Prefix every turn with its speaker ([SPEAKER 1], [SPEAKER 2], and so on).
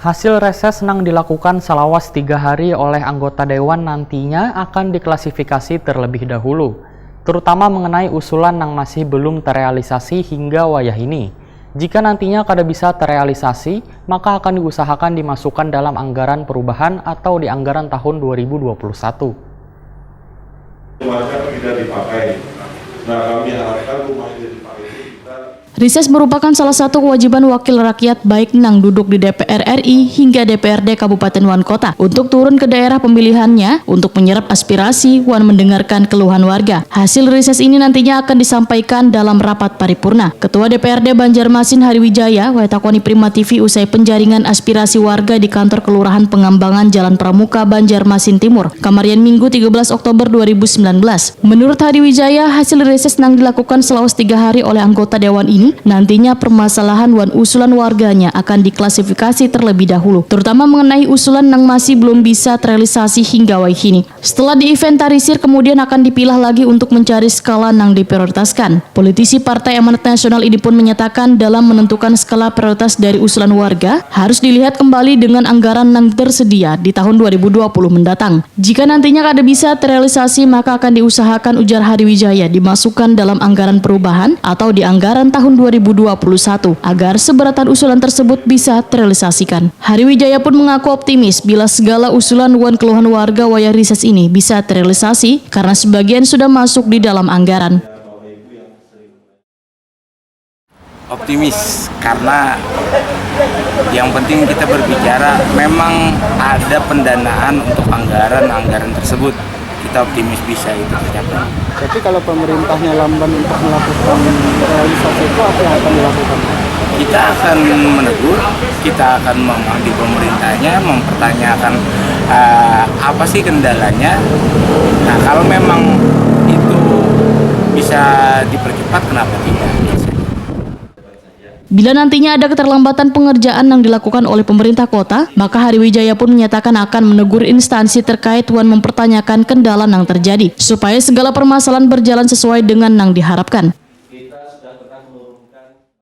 [SPEAKER 1] Hasil reses nang dilakukan selawas 3 hari oleh anggota Dewan nantinya akan diklasifikasi terlebih dahulu, terutama mengenai usulan nang masih belum terrealisasi hingga wayah ini. Jika nantinya kada bisa terrealisasi, maka akan diusahakan dimasukkan dalam anggaran perubahan atau di anggaran tahun 2021.
[SPEAKER 2] Rumahnya tidak dipakai. Nah, kami harapkan rumah yang dipakai itu kita...
[SPEAKER 3] Rises merupakan salah satu kewajiban wakil rakyat baik nang duduk di DPR RI hingga DPRD Kabupaten wan Kota untuk turun ke daerah pemilihannya untuk menyerap aspirasi wan mendengarkan keluhan warga. Hasil rises ini nantinya akan disampaikan dalam rapat paripurna. Ketua DPRD Banjarmasin Hariwijaya wetakoni Prima TV usai penjaringan aspirasi warga di kantor Kelurahan Pengembangan Jalan Pramuka Banjarmasin Timur, Kamarian Minggu 13 Oktober 2019. Menurut Hariwijaya, hasil rises nang dilakukan selawas 3 hari oleh anggota Dewan ini nantinya permasalahan wan usulan warganya akan diklasifikasi terlebih dahulu, terutama mengenai usulan yang masih belum bisa terrealisasi hingga wayah ini. Setelah diinventarisir, kemudian akan dipilah lagi untuk mencari skala yang diprioritaskan. Politisi Partai Amanat Nasional ini pun menyatakan dalam menentukan skala prioritas dari usulan warga harus dilihat kembali dengan anggaran yang tersedia di tahun 2020 mendatang. Jika nantinya kada bisa terrealisasi, maka akan diusahakan, ujar Hariwijaya, dimasukkan dalam anggaran perubahan atau di anggaran tahun 2021 agar seberatan usulan tersebut bisa terrealisasikan. Hariwijaya pun mengaku optimis bila segala usulan wan keluhan warga wayah rises ini bisa terrealisasi karena sebagian sudah masuk di dalam anggaran.
[SPEAKER 4] Optimis karena yang penting kita berbicara memang ada pendanaan untuk anggaran tersebut. Kita optimis bisa itu tercapai.
[SPEAKER 5] Jadi kalau pemerintahnya lamban untuk melakukan realisasi itu, apa yang akan dilakukan?
[SPEAKER 4] Kita akan menegur, kita akan memanggil pemerintahnya, mempertanyakan apa sih kendalanya. Nah, kalau memang itu bisa dipercepat, kenapa tidak?
[SPEAKER 3] Bila nantinya ada keterlambatan pengerjaan yang dilakukan oleh pemerintah kota, maka Hariwijaya pun menyatakan akan menegur instansi terkait wan mempertanyakan kendala yang terjadi, supaya segala permasalahan berjalan sesuai dengan yang diharapkan.